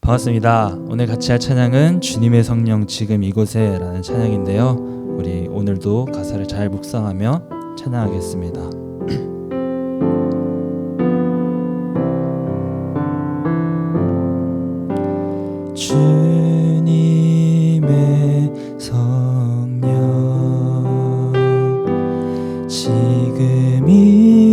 반갑습니다. 오늘 같이 할 찬양은 주님의 성령 지금 이곳에 라는 찬양인데요. 우리 오늘도 가사를 잘 묵상하며 찬양하겠습니다. 주님의 성령 지금 이곳에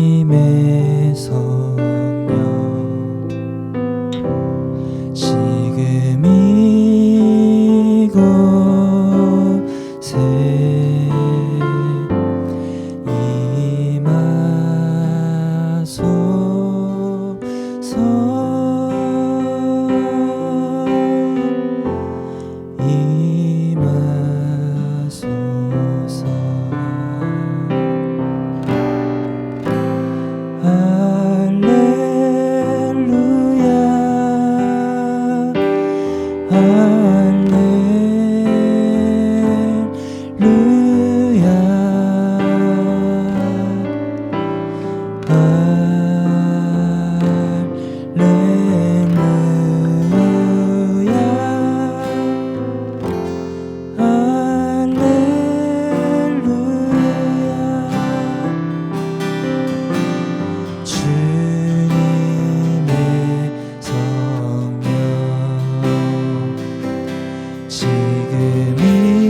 주님의 성령 지금 이곳에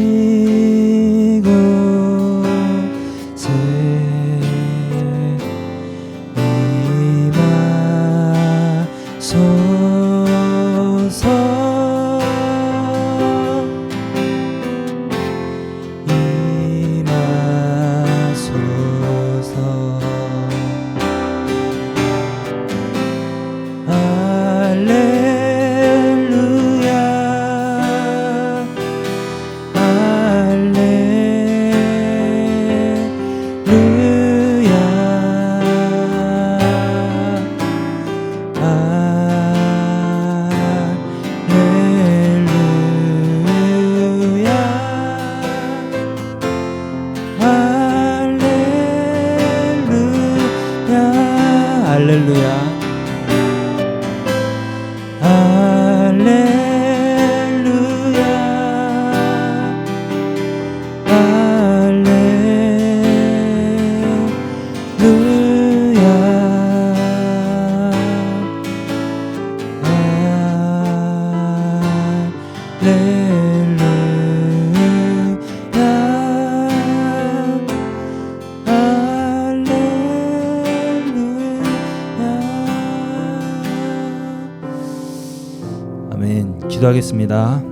아멘. 기도하겠습니다.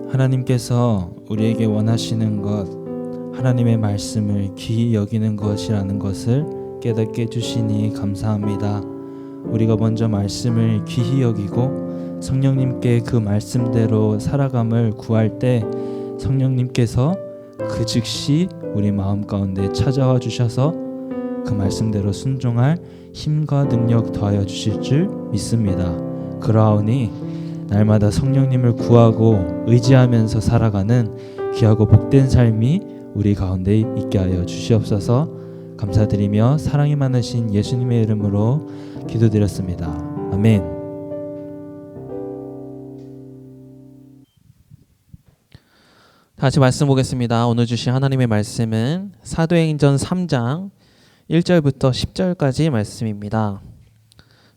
하나님께서 우리에게 원하시는 것, 하나님의 말씀을 귀히 여기는 것이라는 것을 깨닫게 해주시니 감사합니다. 우리가 먼저 말씀을 귀히 여기고 성령님께 그 말씀대로 살아감을 구할 때 성령님께서 그 즉시 우리 마음 가운데 찾아와 주셔서 그 말씀대로 순종할 힘과 능력 더하여 주실 줄 믿습니다. 그러하오니 날마다 성령님을 구하고 의지하면서 살아가는 귀하고 복된 삶이 우리 가운데 있게 하여 주시옵소서. 감사드리며 사랑이 많으신 예수님의 이름으로 기도드렸습니다. 아멘. 다시 말씀 보겠습니다. 오늘 주신 하나님의 말씀은 사도행전 3장 1절부터 10절까지 말씀입니다.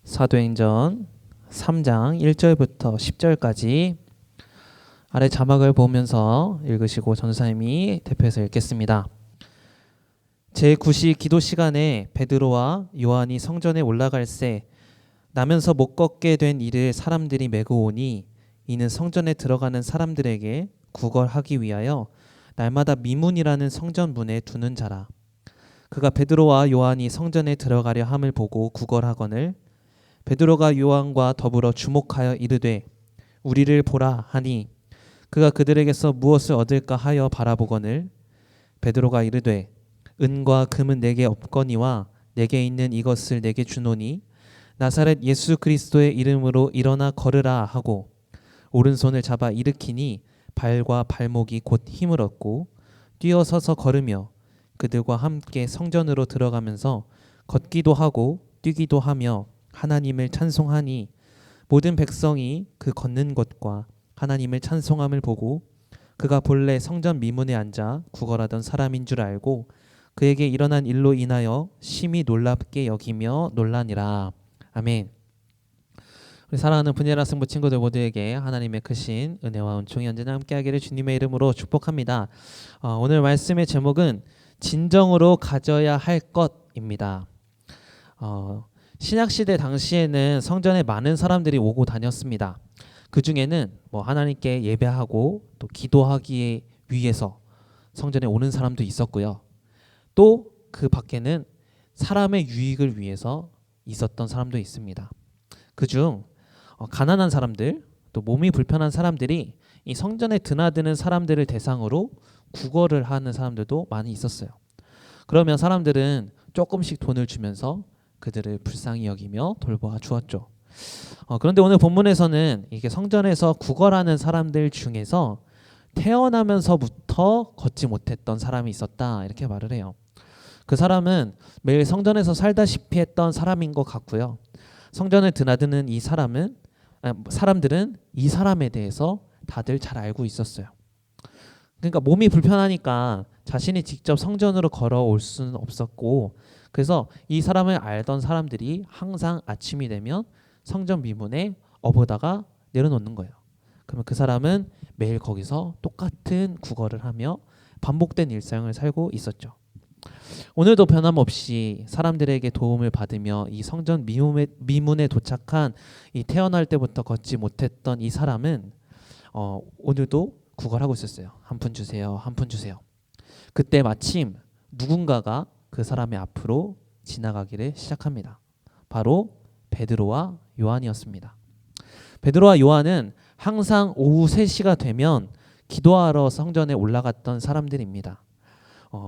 사도행전 3장 1절부터 10절까지 아래 자막을 보면서 읽으시고 전사님이 대표해서 읽겠습니다. 제9시 기도 시간에 베드로와 요한이 성전에 올라갈새 나면서 못 걷게 된 이를 사람들이 메고 오니 이는 성전에 들어가는 사람들에게 구걸하기 위하여 날마다 미문이라는 성전문에 두는 자라. 그가 베드로와 요한이 성전에 들어가려 함을 보고 구걸하거늘 베드로가 요한과 더불어 주목하여 이르되 우리를 보라 하니 그가 그들에게서 무엇을 얻을까 하여 바라보거늘 베드로가 이르되 은과 금은 내게 없거니와 내게 있는 이것을 내게 주노니 나사렛 예수 그리스도의 이름으로 일어나 걸으라 하고 오른손을 잡아 일으키니 발과 발목이 곧 힘을 얻고 뛰어서서 걸으며 그들과 함께 성전으로 들어가면서 걷기도 하고 뛰기도 하며 하나님을 찬송하니 모든 백성이 그 걷는 것과 하나님을 찬송함을 보고 그가 본래 성전 미문에 앉아 구걸하던 사람인 줄 알고 그에게 일어난 일로 인하여 심히 놀랍게 여기며 놀라니라. 아멘. 우리 사랑하는 분예라 승부 친구들 모두에게 하나님의 크신 은혜와 은총이 언제나 함께하기를 주님의 이름으로 축복합니다. 오늘 말씀의 제목은 진정으로 가져야 할 것입니다. 신약시대 당시에는 성전에 많은 사람들이 오고 다녔습니다. 그 중에는 하나님께 예배하고 또 기도하기 위해서 성전에 오는 사람도 있었고요. 또 그 밖에는 사람의 유익을 위해서 있었던 사람도 있습니다. 그중 가난한 사람들, 또 몸이 불편한 사람들이 이 성전에 드나드는 사람들을 대상으로 구걸을 하는 사람들도 많이 있었어요. 그러면 사람들은 조금씩 돈을 주면서 그들을 불쌍히 여기며 돌보아 주었죠. 그런데 오늘 본문에서는 이게 성전에서 구걸하는 사람들 중에서 태어나면서부터 걷지 못했던 사람이 있었다 이렇게 말을 해요. 그 사람은 매일 성전에서 살다시피 했던 사람인 것 같고요. 성전을 드나드는 사람들은 이 사람에 대해서 다들 잘 알고 있었어요. 그러니까 몸이 불편하니까 자신이 직접 성전으로 걸어올 수는 없었고, 그래서 이 사람을 알던 사람들이 항상 아침이 되면 성전 미문에 어보다가 내려놓는 거예요. 그러면 그 사람은 매일 거기서 똑같은 구걸을 하며 반복된 일상을 살고 있었죠. 오늘도 변함없이 사람들에게 도움을 받으며 이 성전 미문에 도착한 이 태어날 때부터 걷지 못했던 이 사람은 오늘도 구걸하고 있었어요. 한 푼 주세요, 한 푼 주세요. 그때 마침 누군가가 그 사람의 앞으로 지나가기를 시작합니다. 바로 베드로와 요한이었습니다. 베드로와 요한은 항상 오후 3시가 되면 기도하러 성전에 올라갔던 사람들입니다.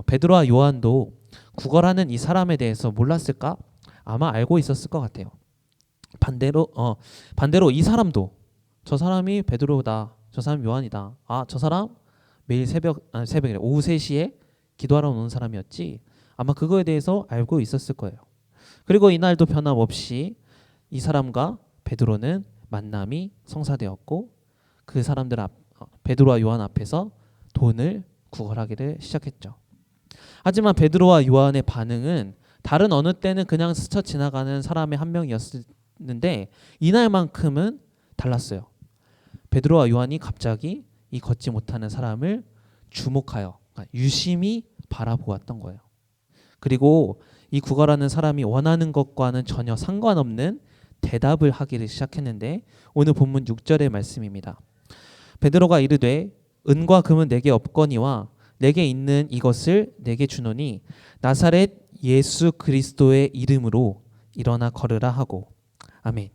베드로와 요한도 구걸하는 이 사람에 대해서 몰랐을까? 아마 알고 있었을 것 같아요. 반대로 이 사람도 저 사람이 베드로다, 저 사람 요한이다. 저 사람 매일 새벽이래 오후 3시에 기도하러 오는 사람이었지. 아마 그거에 대해서 알고 있었을 거예요. 그리고 이날도 변함없이 이 사람과 베드로는 만남이 성사되었고 그 사람들 베드로와 요한 앞에서 돈을 구걸하기를 시작했죠. 하지만 베드로와 요한의 반응은 다른 어느 때는 그냥 스쳐 지나가는 사람의 한 명이었는데 이날만큼은 달랐어요. 베드로와 요한이 갑자기 이 걷지 못하는 사람을 주목하여 유심히 바라보았던 거예요. 그리고 이 구걸하는 사람이 원하는 것과는 전혀 상관없는 대답을 하기를 시작했는데 오늘 본문 6절의 말씀입니다. 베드로가 이르되 은과 금은 내게 없거니와 내게 있는 이것을 내게 주노니 나사렛 예수 그리스도의 이름으로 일어나 걸으라 하고. 아멘.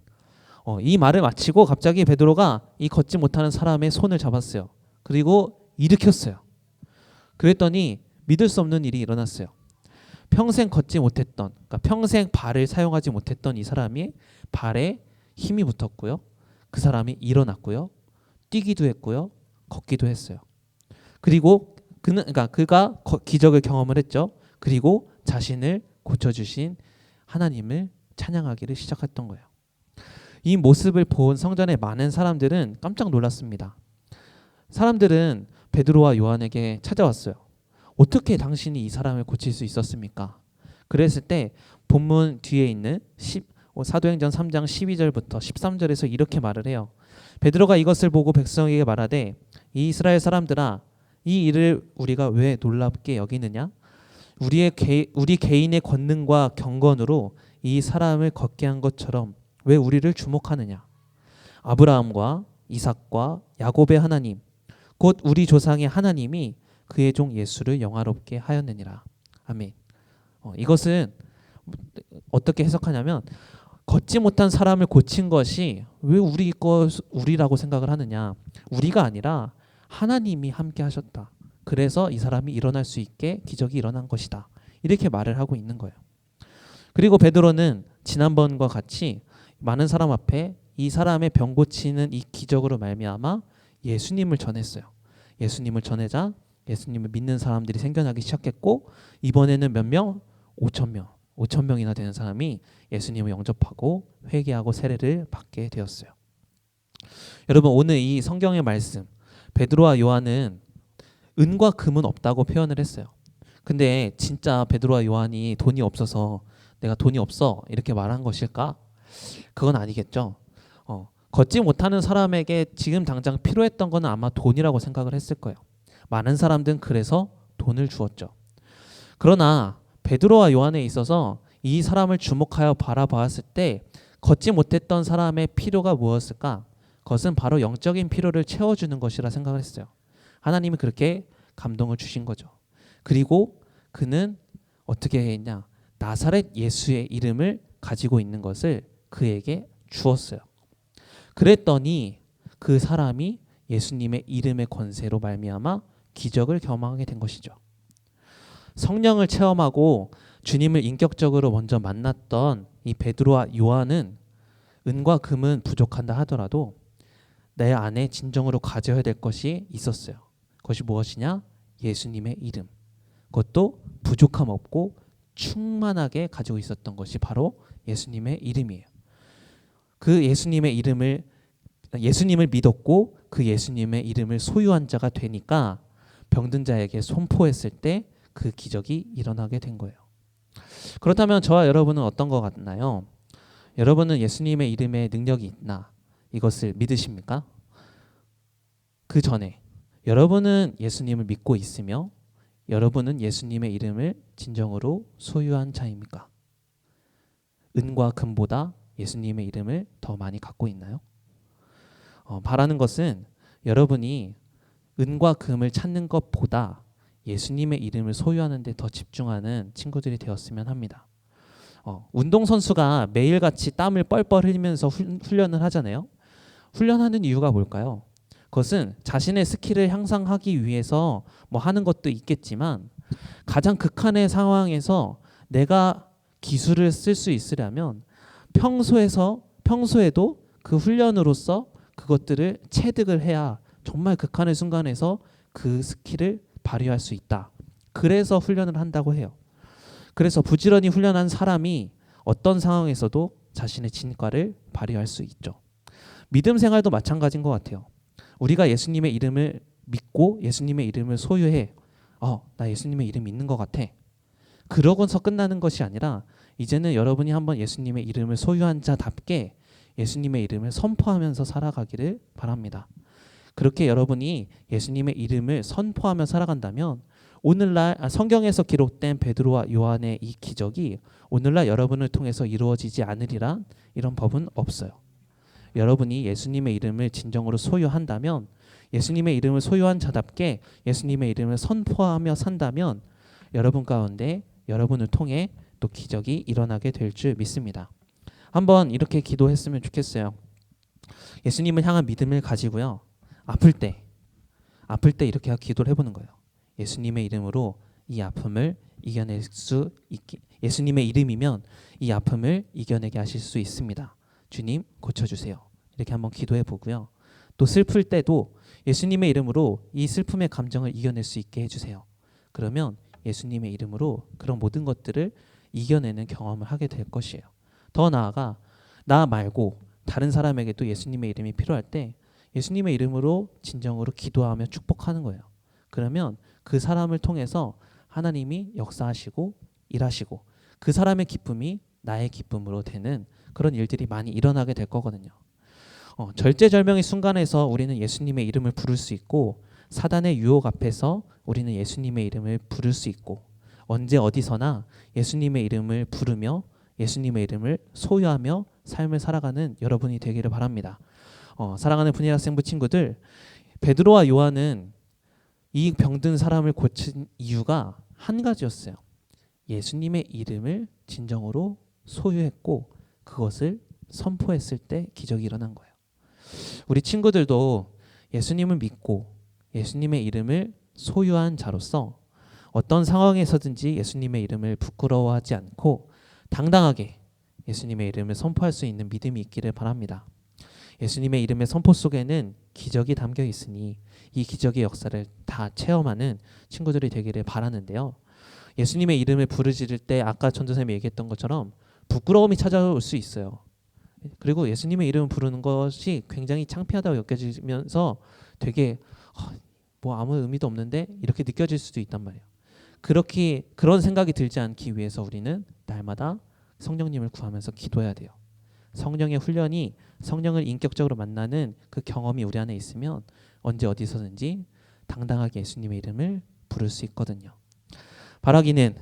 이 말을 마치고 갑자기 베드로가 이 걷지 못하는 사람의 손을 잡았어요. 그리고 일으켰어요. 그랬더니 믿을 수 없는 일이 일어났어요. 평생 걷지 못했던, 그러니까 평생 발을 사용하지 못했던 이 사람이 발에 힘이 붙었고요. 그 사람이 일어났고요. 뛰기도 했고요. 걷기도 했어요. 그리고 그가 기적을 경험을 했죠. 그리고 자신을 고쳐주신 하나님을 찬양하기를 시작했던 거예요. 이 모습을 본 성전의 많은 사람들은 깜짝 놀랐습니다. 사람들은 베드로와 요한에게 찾아왔어요. 어떻게 당신이 이 사람을 고칠 수 있었습니까? 그랬을 때 본문 뒤에 있는 사도행전 3장 12절부터 13절에서 이렇게 말을 해요. 베드로가 이것을 보고 백성에게 말하되 이 이스라엘 사람들아 이 일을 우리가 왜 놀랍게 여기느냐? 우리 개인의 권능과 경건으로 이 사람을 걷게 한 것처럼 왜 우리를 주목하느냐? 아브라함과 이삭과 야곱의 하나님 곧 우리 조상의 하나님이 그의 종 예수를 영화롭게 하였느니라. 아멘. 이것은 어떻게 해석하냐면 걷지 못한 사람을 고친 것이 왜 우리라고 생각을 하느냐? 우리가 아니라 하나님이 함께 하셨다. 그래서 이 사람이 일어날 수 있게 기적이 일어난 것이다. 이렇게 말을 하고 있는 거예요. 그리고 베드로는 지난번과 같이 많은 사람 앞에 이 사람의 병 고치는 이 기적으로 말미암아 예수님을 전했어요. 예수님을 전하자 예수님을 믿는 사람들이 생겨나기 시작했고, 이번에는 몇 명? 5천 명이나 되는 사람이 예수님을 영접하고 회개하고 세례를 받게 되었어요. 여러분, 오늘 이 성경의 말씀, 베드로와 요한은 은과 금은 없다고 표현을 했어요. 근데 진짜 베드로와 요한이 돈이 없어서 내가 돈이 없어 이렇게 말한 것일까? 그건 아니겠죠. 걷지 못하는 사람에게 지금 당장 필요했던 거는 아마 돈이라고 생각을 했을 거예요. 많은 사람들은 그래서 돈을 주었죠. 그러나 베드로와 요한에 있어서 이 사람을 주목하여 바라보았을 때 걷지 못했던 사람의 필요가 무엇일까? 그것은 바로 영적인 필요를 채워주는 것이라 생각을 했어요. 하나님이 그렇게 감동을 주신 거죠. 그리고 그는 어떻게 했냐? 나사렛 예수의 이름을 가지고 있는 것을 그에게 주었어요. 그랬더니 그 사람이 예수님의 이름의 권세로 말미암아 기적을 경험하게 된 것이죠. 성령을 체험하고 주님을 인격적으로 먼저 만났던 이 베드로와 요한은 은과 금은 부족한다 하더라도 내 안에 진정으로 가져야 될 것이 있었어요. 그것이 무엇이냐? 예수님의 이름. 그것도 부족함 없고 충만하게 가지고 있었던 것이 바로 예수님의 이름이에요. 그 예수님을 믿었고 그 예수님의 이름을 소유한 자가 되니까 병든 자에게 선포했을 때 그 기적이 일어나게 된 거예요. 그렇다면 저와 여러분은 어떤 것 같나요? 여러분은 예수님의 이름에 능력이 있나? 이것을 믿으십니까? 그 전에 여러분은 예수님을 믿고 있으며 여러분은 예수님의 이름을 진정으로 소유한 자입니까? 은과 금보다 예수님의 이름을 더 많이 갖고 있나요? 바라는 것은 여러분이 은과 금을 찾는 것보다 예수님의 이름을 소유하는 데 더 집중하는 친구들이 되었으면 합니다. 운동선수가 매일같이 땀을 뻘뻘 흘리면서 훈련을 하잖아요. 훈련하는 이유가 뭘까요? 그것은 자신의 스킬을 향상하기 위해서 뭐 하는 것도 있겠지만 가장 극한의 상황에서 내가 기술을 쓸 수 있으려면 평소에도 그 훈련으로서 그것들을 체득을 해야 정말 극한의 순간에서 그 스킬을 발휘할 수 있다. 그래서 훈련을 한다고 해요. 그래서 부지런히 훈련한 사람이 어떤 상황에서도 자신의 진가를 발휘할 수 있죠. 믿음 생활도 마찬가지인 것 같아요. 우리가 예수님의 이름을 믿고 예수님의 이름을 소유해. 나 예수님의 이름 있는 것 같아. 그러고서 끝나는 것이 아니라 이제는 여러분이 한번 예수님의 이름을 소유한 자답게 예수님의 이름을 선포하면서 살아가기를 바랍니다. 그렇게 여러분이 예수님의 이름을 선포하며 살아간다면 오늘날 성경에서 기록된 베드로와 요한의 이 기적이 오늘날 여러분을 통해서 이루어지지 않으리라 이런 법은 없어요. 여러분이 예수님의 이름을 진정으로 소유한다면 예수님의 이름을 소유한 자답게 예수님의 이름을 선포하며 산다면 여러분 가운데 여러분을 통해 또 기적이 일어나게 될 줄 믿습니다. 한번 이렇게 기도했으면 좋겠어요. 예수님을 향한 믿음을 가지고요. 아플 때 이렇게 기도를 해보는 거예요. 예수님의 이름으로 이 아픔을 이겨낼 수 있게, 예수님의 이름이면 이 아픔을 이겨내게 하실 수 있습니다. 주님 고쳐주세요. 이렇게 한번 기도해 보고요. 또 슬플 때도 예수님의 이름으로 이 슬픔의 감정을 이겨낼 수 있게 해주세요. 그러면 예수님의 이름으로 그런 모든 것들을 이겨내는 경험을 하게 될 것이에요. 더 나아가 나 말고 다른 사람에게도 예수님의 이름이 필요할 때 예수님의 이름으로 진정으로 기도하며 축복하는 거예요. 그러면 그 사람을 통해서 하나님이 역사하시고 일하시고 그 사람의 기쁨이 나의 기쁨으로 되는 그런 일들이 많이 일어나게 될 거거든요. 절제절명의 순간에서 우리는 예수님의 이름을 부를 수 있고 사단의 유혹 앞에서 우리는 예수님의 이름을 부를 수 있고 언제 어디서나 예수님의 이름을 부르며 예수님의 이름을 소유하며 삶을 살아가는 여러분이 되기를 바랍니다. 사랑하는 분일 학생부 친구들, 베드로와 요한은 이 병든 사람을 고친 이유가 한 가지였어요. 예수님의 이름을 진정으로 소유했고 그것을 선포했을 때 기적이 일어난 거예요. 우리 친구들도 예수님을 믿고 예수님의 이름을 소유한 자로서 어떤 상황에서든지 예수님의 이름을 부끄러워하지 않고 당당하게 예수님의 이름을 선포할 수 있는 믿음이 있기를 바랍니다. 예수님의 이름의 선포 속에는 기적이 담겨 있으니 이 기적의 역사를 다 체험하는 친구들이 되기를 바라는데요. 예수님의 이름을 부르짖을 때 아까 전도사님이 얘기했던 것처럼 부끄러움이 찾아올 수 있어요. 그리고 예수님의 이름을 부르는 것이 굉장히 창피하다고 여겨지면서 되게 뭐 아무 의미도 없는데 이렇게 느껴질 수도 있단 말이에요. 그런 생각이 들지 않기 위해서 우리는 날마다 성령님을 구하면서 기도해야 돼요. 성령의 훈련이 성령을 인격적으로 만나는 그 경험이 우리 안에 있으면 언제 어디서든지 당당하게 예수님의 이름을 부를 수 있거든요. 바라기는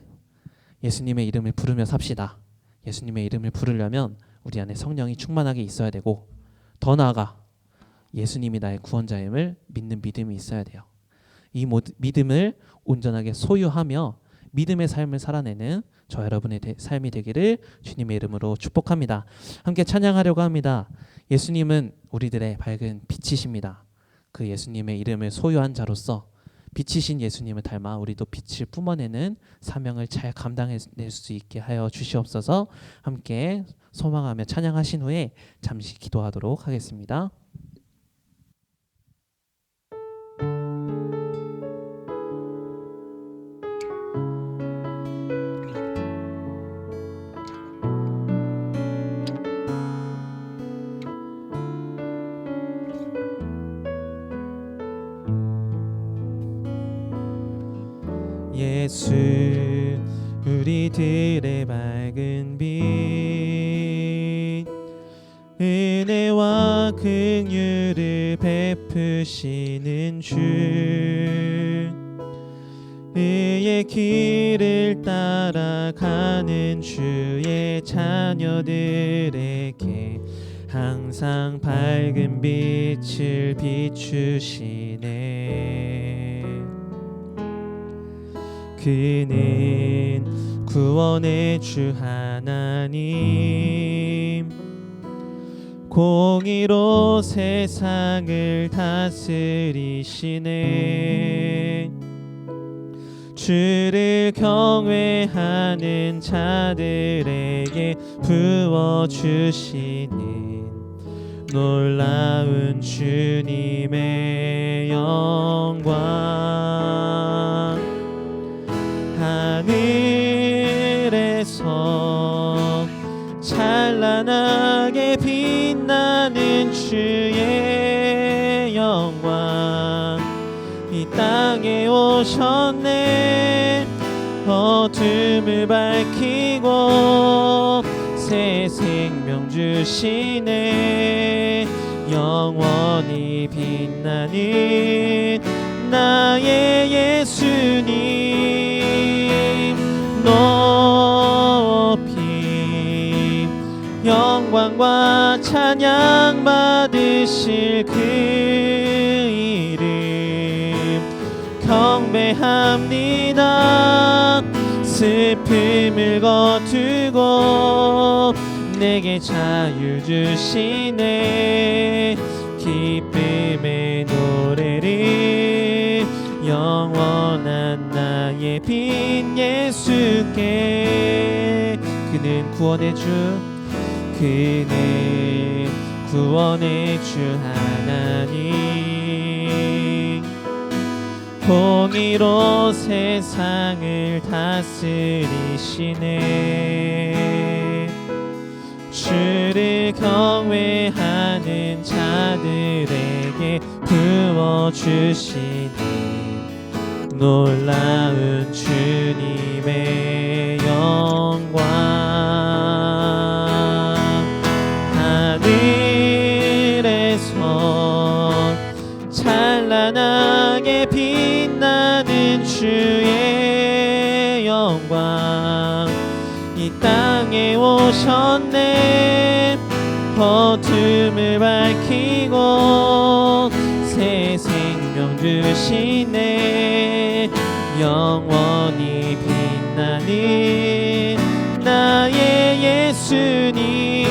예수님의 이름을 부르며 삽시다. 예수님의 이름을 부르려면 우리 안에 성령이 충만하게 있어야 되고 더 나아가 예수님이 나의 구원자임을 믿는 믿음이 있어야 돼요. 이 믿음을 온전하게 소유하며 믿음의 삶을 살아내는 저 여러분의 삶이 되기를 주님의 이름으로 축복합니다. 함께 찬양하려고 합니다. 예수님은 우리들의 밝은 빛이십니다. 그 예수님의 이름을 소유한 자로서 빛이신 예수님을 닮아 우리도 빛을 뿜어내는 사명을 잘 감당해낼 수 있게 하여 주시옵소서. 함께 소망하며 찬양하신 후에 잠시 기도하도록 하겠습니다. 예수 우리들의 밝은 빛 은혜와 긍휼을 베푸시는 주 의의 길을 따라가는 주의 자녀들에게 항상 밝은 빛을 비추시네. 그는 구원의 주 하나님 공의로 세상을 다스리시네. 주를 경외하는 자들에게 부어주시는 놀라운 주님의 영광 하늘에서 찬란하게 빛나는 주의 영광 이 땅에 오셨네. 어둠을 밝히고 새 생명 주시네. 영원히 빛나는 나의 예수님 높이 영광과 찬양 받으실 그 이름 경배합니다. 슬픔을 거두고 내게 자유 주시네. 기쁨의 노래를 영원한 나의 빛 예수께. 그는 구원의 주 그는 구원의 주 하나님 공의로 세상을 다스리시네. 주를 경외하는 자들에게 부어주시는 놀라운 주님의 영광 하늘에서 찬란하게 빛나는 주의 영광 이 땅에 오셨네. 어둠을 밝히고 새 생명 주시네. 영원히 빛나는 나의 예수님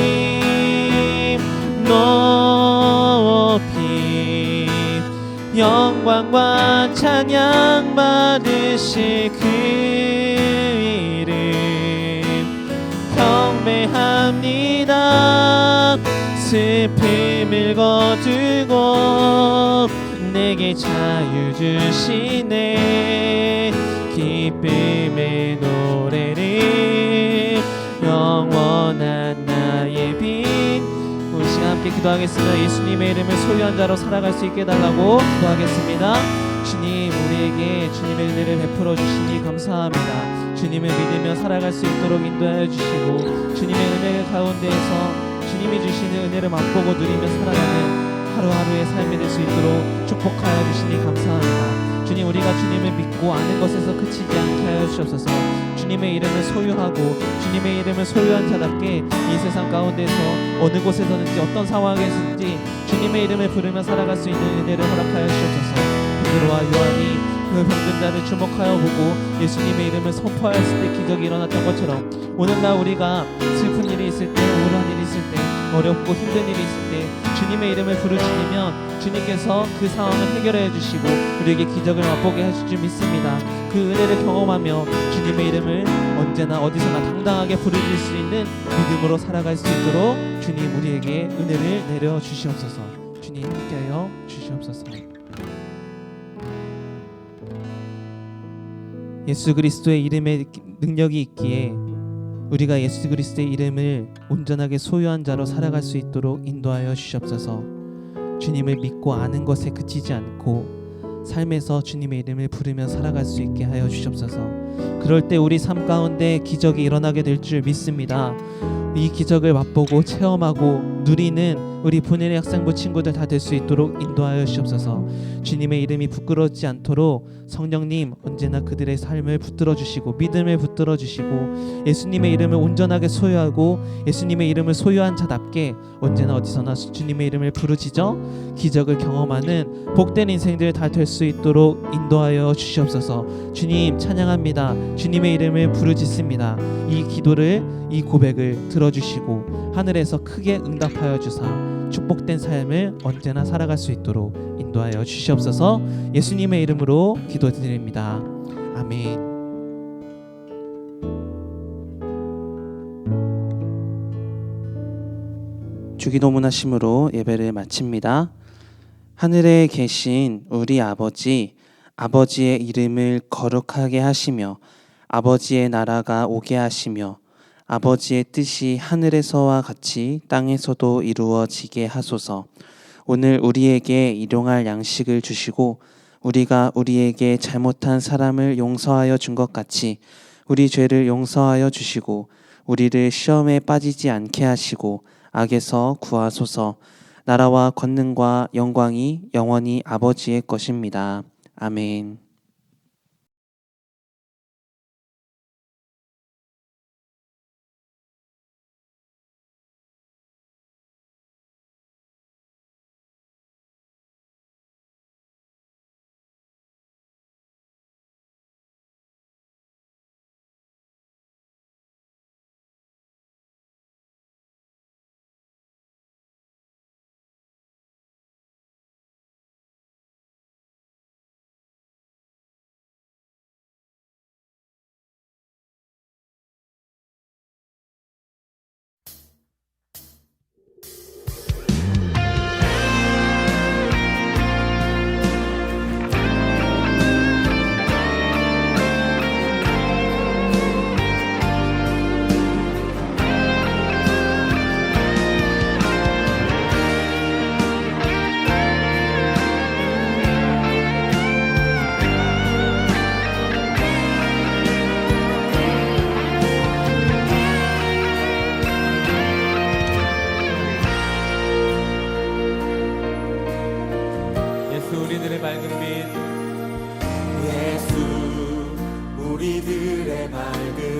높이 영광과 찬양 받으실 그 이름 경배합니다. 슬픔을 거두고 내게 자유 주시네. 기쁨의 노래를 영원한 나의 빛. 우리 시간 함께 기도하겠습니다. 예수님의 이름을 소유한 자로 살아갈 수 있게 해달라고 기도하겠습니다. 주님, 우리에게 주님의 은혜를 베풀어 주시니 감사합니다. 주님을 믿으며 살아갈 수 있도록 인도하여 주시고 주님의 은혜 가운데에서 주님이 주시는 은혜를 맛보고 누리며 살아가는 하루하루의 삶이 될 수 있도록 축복하여 주시니 감사합니다. 주님, 우리가 주님을 믿고 아는 것에서 그치지 않게 하여 주옵소서. 주님의 이름을 소유하고 주님의 이름을 소유한 자답게 이 세상 가운데서 어느 곳에서든지 어떤 상황에서든지 주님의 이름을 부르며 살아갈 수 있는 은혜를 허락하여 주옵소서. 베드로와 요한이 그 병든 자를 주목하여 보고 예수님의 이름을 선포하였을 때 기적이 일어났던 것처럼 오늘날 우리가 슬픈 일이 있을 때, 우울한 일이 있을 때, 어렵고 힘든 일이 있을 때 주님의 이름을 부르짖으면 주님께서 그 상황을 해결해 주시고 우리에게 기적을 맛보게 하실 줄 믿습니다. 그 은혜를 경험하며 주님의 이름을 언제나 어디서나 당당하게 부르짖을 수 있는 믿음으로 살아갈 수 있도록 주님 우리에게 은혜를 내려 주시옵소서. 주님 함께하여 주시옵소서. 예수 그리스도의 이름에 능력이 있기에 우리가 예수 그리스도의 이름을 온전하게 소유한 자로 살아갈 수 있도록 인도하여 주시옵소서. 주님을 믿고 아는 것에 그치지 않고 삶에서 주님의 이름을 부르며 살아갈 수 있게 하여 주시옵소서. 그럴 때 우리 삶 가운데 기적이 일어나게 될 줄 믿습니다. 이 기적을 맛보고 체험하고 누리는 우리 분해의 학생부 친구들 다 될 수 있도록 인도하여 주시옵소서. 주님의 이름이 부끄러지지 않도록 성령님 언제나 그들의 삶을 붙들어 주시고 믿음을 붙들어 주시고 예수님의 이름을 온전하게 소유하고 예수님의 이름을 소유한 자답게 언제나 어디서나 주님의 이름을 부르짖어 기적을 경험하는 복된 인생들 다 될 수 있도록 인도하여 주시옵소서. 주님 찬양합니다. 주님의 이름을 부르짖습니다. 이 기도를, 이 고백을 들어주시고 하늘에서 크게 응답하여 주사 축복된 삶을 언제나 살아갈 수 있도록 인도하여 주시옵소서. 예수님의 이름으로 기도드립니다. 아멘. 주기도문하심으로 예배를 마칩니다. 하늘에 계신 우리 아버지, 아버지의 이름을 거룩하게 하시며 아버지의 나라가 오게 하시며 아버지의 뜻이 하늘에서와 같이 땅에서도 이루어지게 하소서. 오늘 우리에게 일용할 양식을 주시고 우리가 우리에게 잘못한 사람을 용서하여 준 것 같이 우리 죄를 용서하여 주시고 우리를 시험에 빠지지 않게 하시고 악에서 구하소서. 나라와 권능과 영광이 영원히 아버지의 것입니다. 아멘. 우리들의 밝은 빛, 예수 우리들의 밝은